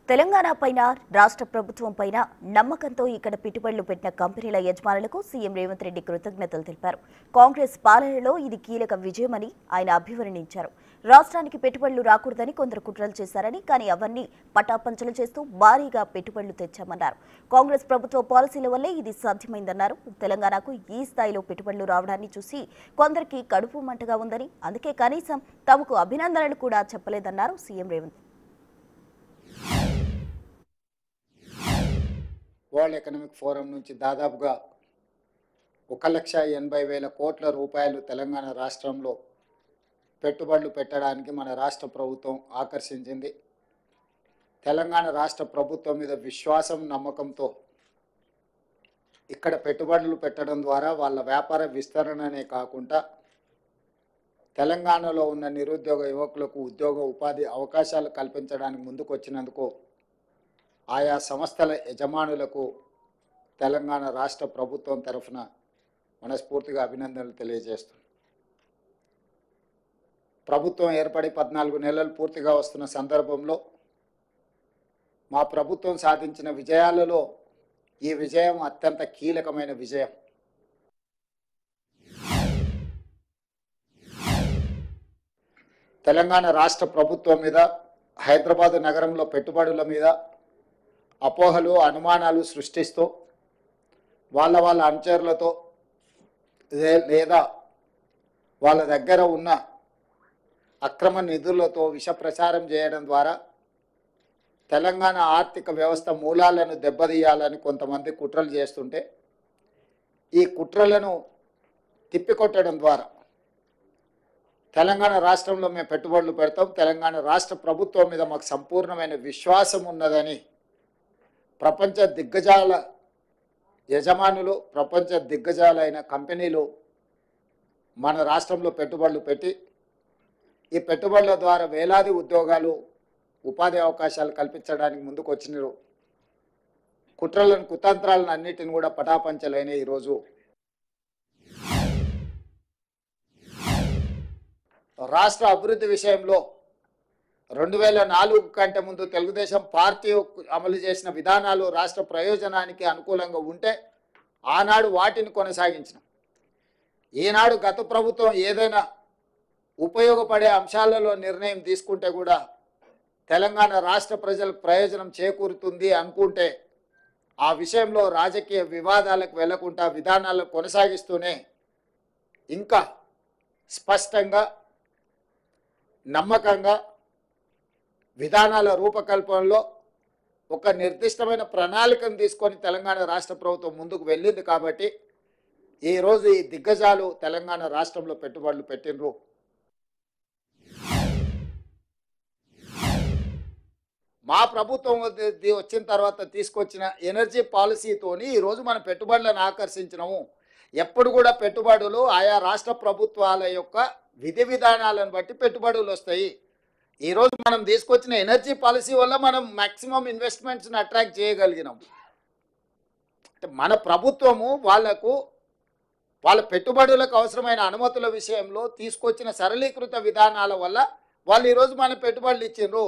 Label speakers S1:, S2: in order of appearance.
S1: తెలంగాణ పైన రాష్ట్ర ప్రభుత్వం పైన నమ్మకంతో ఇక్కడ పెట్టుబడులు పెట్టిన కంపెనీల యజమానులకు సీఎం రేవంత్ రెడ్డి కృతజ్ఞతలు తెలిపారు. కాంగ్రెస్ పాలనలో ఇది కీలక విజయమని ఆయన అభివర్ణించారు. రాష్ట్రానికి పెట్టుబడులు రాకూడదని కొందరు కుట్రలు చేశారని, కానీ అవన్నీ పటాపంచలు చేస్తూ భారీగా పెట్టుబడులు తెచ్చామన్నారు. కాంగ్రెస్ ప్రభుత్వ పాలసీల వల్లే ఇది సాధ్యమైందన్నారు. తెలంగాణకు ఈ స్థాయిలో పెట్టుబడులు రావడాన్ని చూసి కొందరికి కడుపు మంటగా ఉందని, అందుకే కనీసం తమకు అభినందనలు కూడా చెప్పలేదన్నారు CM Revanth.
S2: World economic forum నుంచి దాదాపుగా 1,80,000 కోట్ల రూపాయలు తెలంగాణ రాష్ట్రంలో పెట్టుబడులు పెట్టడానికి మన రాష్ట్ర ప్రభుత్వం ఆకర్షించింది. తెలంగాణ రాష్ట్ర ప్రభుత్వం మీద విశ్వాసం, నమ్మకంతో ఇక్కడ పెట్టుబడులు పెట్టడం ద్వారా వాళ్ళ వ్యాపార విస్తరణనే కాకుండా తెలంగాణలో ఉన్న నిరుద్యోగ యువకులకు ఉద్యోగ ఉపాధి అవకాశాలు కల్పించడానికి ముందుకు వచ్చినందుకు ఆయా సంస్థల యజమానులకు తెలంగాణ రాష్ట్ర ప్రభుత్వం తరఫున మనస్ఫూర్తిగా అభినందనలు తెలియజేస్తున్నాం. ప్రభుత్వం ఏర్పడి 14 నెలలు పూర్తిగా వస్తున్న సందర్భంలో మా ప్రభుత్వం సాధించిన విజయాలలో ఈ విజయం అత్యంత కీలకమైన విజయం. తెలంగాణ రాష్ట్ర ప్రభుత్వం మీద, హైదరాబాద్ నగరంలో పెట్టుబడుల మీద అపోహలు, అనుమానాలు సృష్టిస్తూ వాళ్ళ అనుచరులతో లేదా వాళ్ళ దగ్గర ఉన్న అక్రమ నిధులతో విష ప్రచారం చేయడం ద్వారా తెలంగాణ ఆర్థిక వ్యవస్థ మూలాలను దెబ్బతీయాలని కొంతమంది కుట్రలు చేస్తుంటే, ఈ కుట్రలను తిప్పికొట్టడం ద్వారా తెలంగాణ రాష్ట్రంలో మేము పెట్టుబడులు పెడతాం, తెలంగాణ రాష్ట్ర ప్రభుత్వం మీద మాకు సంపూర్ణమైన విశ్వాసం ఉన్నదని ప్రపంచ దిగ్గజాల యజమానులు, ప్రపంచ దిగ్గజాలైన కంపెనీలు మన రాష్ట్రంలో పెట్టుబడులు పెట్టి ఈ పెట్టుబడుల ద్వారా వేలాది ఉద్యోగాలు, ఉపాధి అవకాశాలు కల్పించడానికి ముందుకు వచ్చినారు. కుట్రలను, కుతంత్రాలను అన్నిటిని కూడా పటాపంచలైన ఈరోజు రాష్ట్ర అభివృద్ధి విషయంలో 2004 కంటే ముందు తెలుగుదేశం పార్టీ అమలు చేసిన విధానాలు రాష్ట్ర ప్రయోజనానికి అనుకూలంగా ఉంటే ఆనాడు వాటిని కొనసాగించినాం. ఈనాడు గత ప్రభుత్వం ఏదైనా ఉపయోగపడే అంశాలలో నిర్ణయం తీసుకుంటే కూడా తెలంగాణ రాష్ట్ర ప్రజలకు ప్రయోజనం చేకూరుతుంది అనుకుంటే ఆ విషయంలో రాజకీయ వివాదాలకు వెళ్లకుండా విధానాలను కొనసాగిస్తూనే ఇంకా స్పష్టంగా, నమ్మకంగా విధానాల రూపకల్పనలో ఒక నిర్దిష్టమైన ప్రణాళికను తీసుకొని తెలంగాణ రాష్ట్ర ప్రభుత్వం ముందుకు వెళ్ళింది. కాబట్టి ఈరోజు ఈ దిగ్గజాలు తెలంగాణ రాష్ట్రంలో పెట్టుబడులు పెట్టినరు. మా ప్రభుత్వం వచ్చిన తర్వాత తీసుకొచ్చిన ఎనర్జీ పాలసీతోని ఈరోజు మన పెట్టుబడులను ఆకర్షించినాము. ఎప్పుడు కూడా పెట్టుబడులు ఆయా రాష్ట్ర ప్రభుత్వాల యొక్క విధి విధానాలను బట్టి పెట్టుబడులు వస్తాయి. ఈరోజు మనం తీసుకొచ్చిన ఎనర్జీ పాలసీ వల్ల మనం మ్యాక్సిమం ఇన్వెస్ట్మెంట్స్ని అట్రాక్ట్ చేయగలిగినాం. అంటే మన ప్రభుత్వము వాళ్ళ పెట్టుబడులకు అవసరమైన అనుమతుల విషయంలో తీసుకొచ్చిన సరళీకృత విధానాల వల్ల వాళ్ళు ఈరోజు మన పెట్టుబడులు ఇచ్చిండ్రు.